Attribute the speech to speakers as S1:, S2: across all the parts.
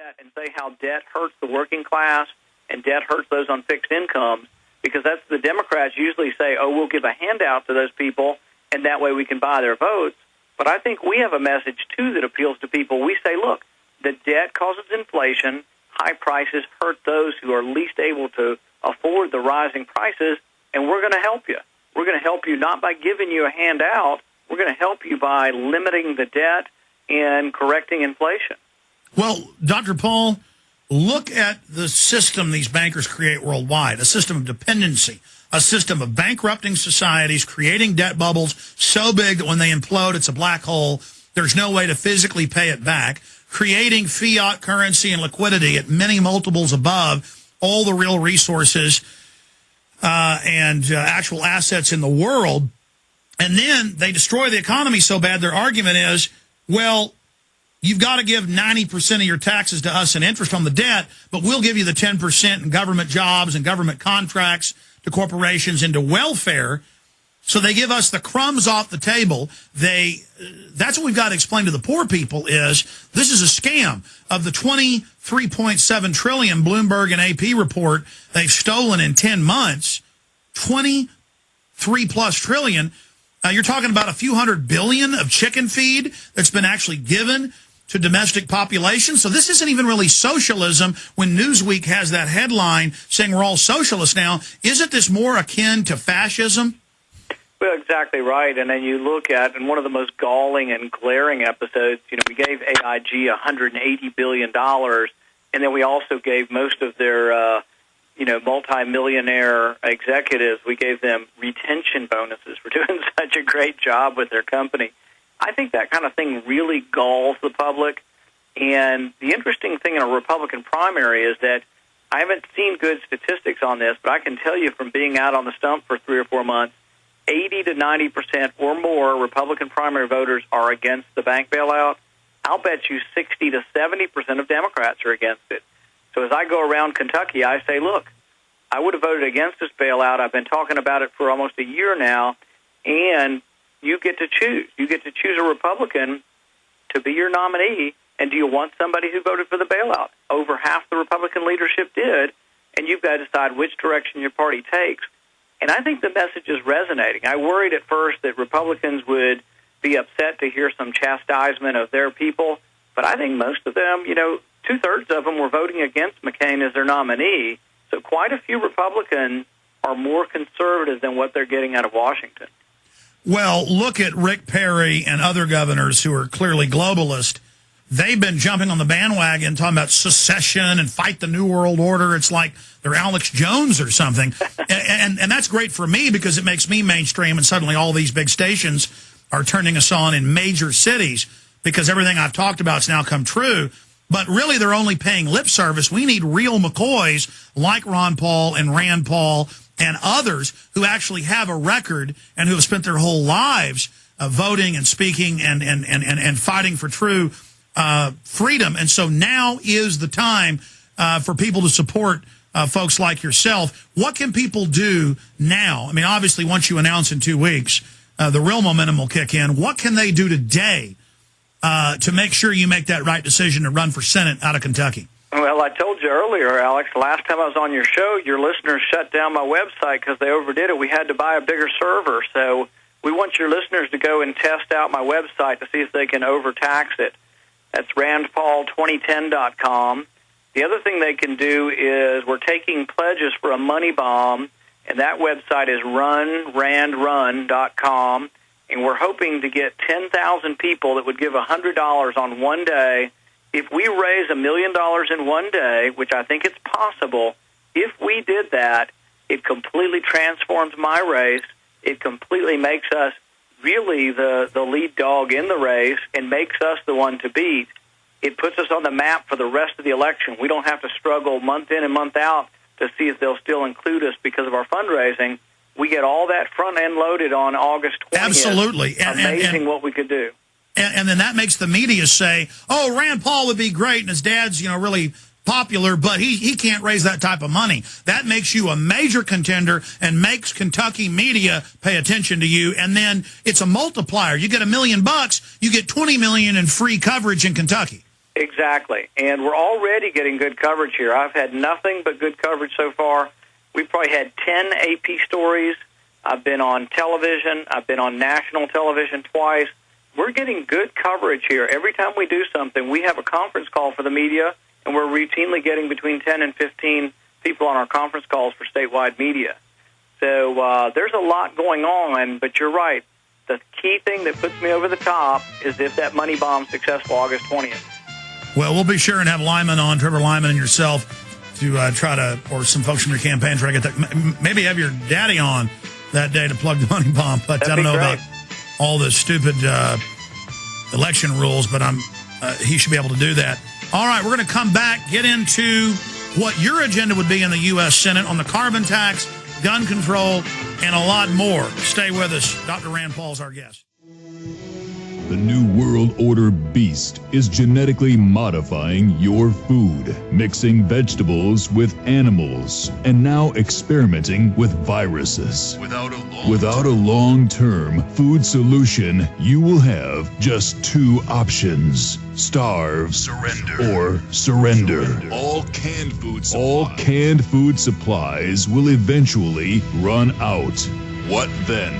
S1: debt and say how debt hurts the working class and debt hurts those on fixed incomes, because that's the Democrats usually say, oh, we'll give a handout to those people, and that way we can buy their votes. But I think we have a message, too, that appeals to people. We say, look, the debt causes inflation. High prices hurt those who are least able to afford the rising prices, and we're going to help you. We're going to help you not by giving you a handout. We're going to help you by limiting the debt and correcting inflation.
S2: Well, Dr. Paul, look at the system these bankers create worldwide, a system of dependency, a system of bankrupting societies, creating debt bubbles so big that when they implode, it's a black hole. There's no way to physically pay it back, creating fiat currency and liquidity at many multiples above all the real resources and actual assets in the world. And then they destroy the economy so bad their argument is, well, you've got to give 90% of your taxes to us in interest on the debt, but we'll give you the 10% in government jobs and government contracts to corporations into welfare. So they give us the crumbs off the table. That's what we've got to explain to the poor people is this is a scam. Of the $23.7 trillion Bloomberg and AP report they've stolen in 10 months, 23+ trillion. You're talking about a few $100 billion of chicken feed that's been actually given to domestic population. So this isn't even really socialism when Newsweek has that headline saying we're all socialists now. Isn't this more akin to fascism?
S1: Well, exactly right. And then you look at, in one of the most galling and glaring episodes, we gave AIG $180 billion, and then we also gave most of their, multi-millionaire executives, we gave them retention bonuses for doing such a great job with their company. I think that kind of thing really galls the public. And the interesting thing in a Republican primary is that I haven't seen good statistics on this, but I can tell you from being out on the stump for 3 or 4 months, 80 to 90% or more Republican primary voters are against the bank bailout. I'll bet you 60 to 70% of Democrats are against it. So as I go around Kentucky, I say, look, I would have voted against this bailout. I've been talking about it for almost a year now, and you get to choose. You get to choose a Republican to be your nominee, and do you want somebody who voted for the bailout? Over half the Republican leadership did, and you've got to decide which direction your party takes. And I think the message is resonating. I worried at first that Republicans would be upset to hear some chastisement of their people, but I think most of them, 2/3 of them were voting against McCain as their nominee. So quite a few Republicans are more conservative than what they're getting out of Washington.
S2: Well, look at Rick Perry and other governors who are clearly globalist. They've been jumping on the bandwagon, talking about secession and fight the New World Order. It's like they're Alex Jones or something. and that's great for me because it makes me mainstream, and suddenly all these big stations are turning us on in major cities because everything I've talked about has now come true. But really, they're only paying lip service. We need real McCoys like Ron Paul and Rand Paul and others who actually have a record and who have spent their whole lives voting and speaking and fighting for true freedom. And so now is the time for people to support folks like yourself. What can people do now? I mean, obviously, once you announce in 2 weeks, the real momentum will kick in. What can they do today to make sure you make that right decision to run for Senate out of Kentucky?
S1: Well, I told you earlier, Alex, last time I was on your show, your listeners shut down my website because they overdid it. We had to buy a bigger server. So we want your listeners to go and test out my website to see if they can overtax it. That's randpaul2010.com. The other thing they can do is we're taking pledges for a money bomb, and that website is runrandrun.com. And we're hoping to get 10,000 people that would give $100 on one day. If we raise $1 million in one day, which I think it's possible, if we did that, it completely transforms my race. It completely makes us really the lead dog in the race and makes us the one to beat. It puts us on the map for the rest of the election. We don't have to struggle month in and month out to see if they'll still include us because of our fundraising. We get all that front end loaded on August 20th.
S2: Absolutely.
S1: Amazing what we could do.
S2: And then that makes the media say, oh, Rand Paul would be great and his dad's, really popular, but he can't raise that type of money. That makes you a major contender and makes Kentucky media pay attention to you. And then it's a multiplier. You get $1 million, you get $20 million in free coverage in Kentucky.
S1: Exactly. And we're already getting good coverage here. I've had nothing but good coverage so far. We've probably had 10 AP stories. I've been on television. I've been on national television twice. We're getting good coverage here. Every time we do something, we have a conference call for the media, and we're routinely getting between 10 and 15 people on our conference calls for statewide media. So there's a lot going on, but you're right. The key thing that puts me over the top is if that money bomb's successful August 20th.
S2: Well, we'll be sure and have Lyman on, Trevor Lyman and yourself, to try to, or some folks from your campaign, try to get that. Maybe have your daddy on that day to plug the money bomb. But
S1: That'd
S2: I don't know
S1: great.
S2: about all the stupid election rules, but he should be able to do that. All right, we're going to come back, get into what your agenda would be in the U.S. Senate on the carbon tax, gun control, and a lot more. Stay with us. Dr. Rand Paul's our guest.
S3: The New World Order beast is genetically modifying your food, mixing vegetables with animals, and now experimenting with viruses. Without a long-term food solution, you will have just two options: starve, or surrender. All canned food supplies will eventually run out. What then?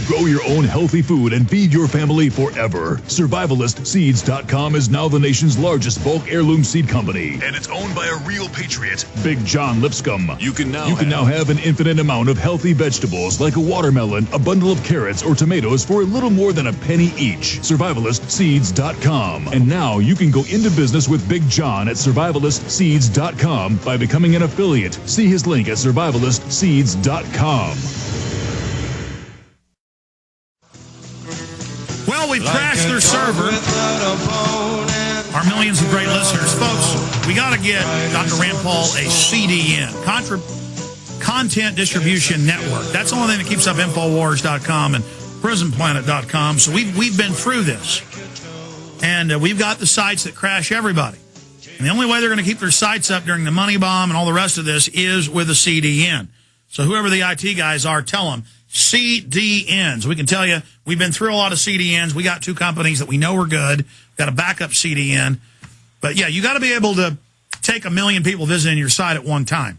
S3: Grow your own healthy food and feed your family forever. SurvivalistSeeds.com is now the nation's largest bulk heirloom seed company. And it's owned by a real patriot, Big John Lipscomb. You can now have an infinite amount of healthy vegetables like a watermelon, a bundle of carrots, or tomatoes for a little more than a penny each. SurvivalistSeeds.com. And now you can go into business with Big John at SurvivalistSeeds.com by becoming an affiliate. See his link at SurvivalistSeeds.com.
S2: Well, we've crashed their server. Our millions of great listeners. Folks, we got to get Dr. Rand Paul a CDN, Content Distribution Network. That's the only thing that keeps up INFOWARS.com and PrisonPlanet.com. So we've been through this. And we've got the sites that crash everybody. And the only way they're going to keep their sites up during the money bomb and all the rest of this is with a CDN. So whoever the IT guys are, tell them. CDNs. We can tell you, we've been through a lot of CDNs. We got two companies that we know are good. Got a backup CDN. But, yeah, you got to be able to take 1 million people visiting your site at one time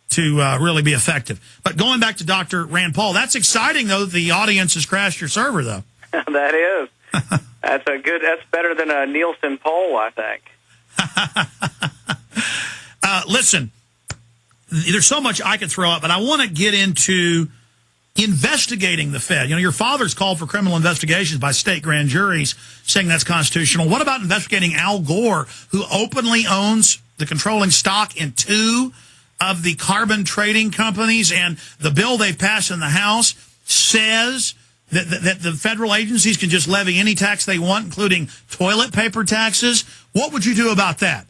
S2: to really be effective. But going back to Dr. Rand Paul, that's exciting, though, that the audience has crashed your server, though.
S1: That is. That's better than a Nielsen poll, I think.
S2: Listen, there's so much I could throw up, but I want to get into investigating the Fed. You know, your father's called for criminal investigations by state grand juries, saying that's constitutional. What about investigating Al Gore, who openly owns the controlling stock in 2 of the carbon trading companies? And the bill they've passed in the House says that the federal agencies can just levy any tax they want, including toilet paper taxes. What would you do about that?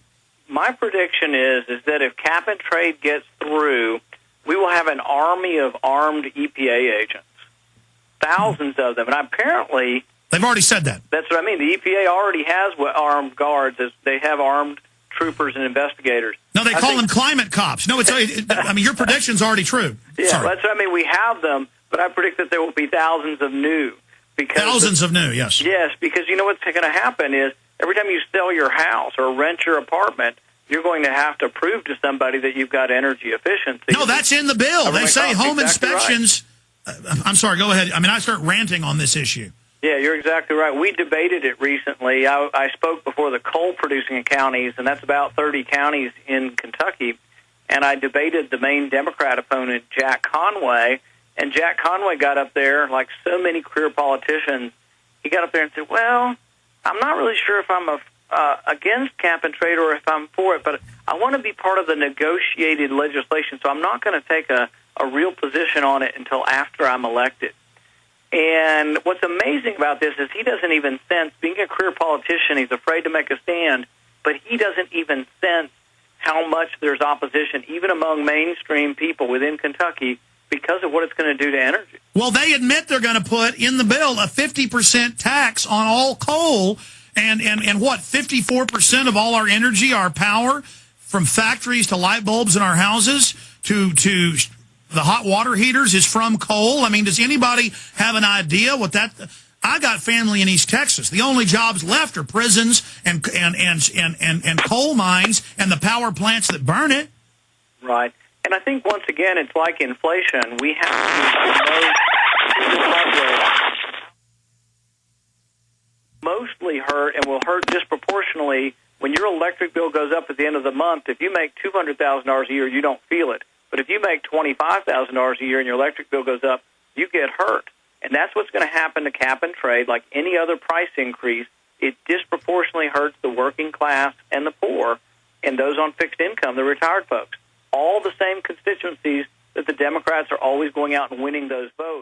S2: My prediction is that if cap and trade gets through, we will have an army of armed EPA agents, thousands of them. And apparently, they've already said that. That's what I mean. The EPA already has armed guards. They have armed troopers and investigators. No, they call them climate cops. No, I mean, your prediction's already true. Yeah, sorry. That's what I mean. We have them, but I predict that there will be thousands of new. Thousands of new, yes. Yes, because you know what's going to happen is every time you sell your house or rent your apartment, you're going to have to prove to somebody that you've got energy efficiency. No, that's in the bill. They say home inspections. Right. I'm sorry, go ahead. I mean, I start ranting on this issue. Yeah, you're exactly right. We debated it recently. I spoke before the coal-producing counties, and that's about 30 counties in Kentucky, and I debated the main Democrat opponent, Jack Conway, and Jack Conway got up there, like so many career politicians, he got up there and said, well, I'm not really sure if I'm against cap and trade or if I'm for it, but I want to be part of the negotiated legislation, so I'm not going to take a real position on it until after I'm elected. And what's amazing about this is he doesn't even sense, being a career politician, he's afraid to make a stand, but he doesn't even sense how much there's opposition, even among mainstream people within Kentucky, because of what it's going to do to energy. Well, they admit they're going to put in the bill a 50% tax on all coal, and what, 54% of all our energy, our power, from factories to light bulbs in our houses to the hot water heaters is from coal. I mean, does anybody have an idea what that I got family in East Texas. The only jobs left are prisons and coal mines and the power plants that burn it.
S1: Right. And I think, once again, it's like inflation. We have to mostly hurt and will hurt disproportionately when your electric bill goes up at the end of the month. If you make $200,000 a year, you don't feel it. But if you make $25,000 a year and your electric bill goes up, you get hurt. And that's what's going to happen to cap and trade. Like any other price increase, it disproportionately hurts the working class and the poor and those on fixed income, the retired folks. All the same constituencies that the Democrats are always going out and winning those votes.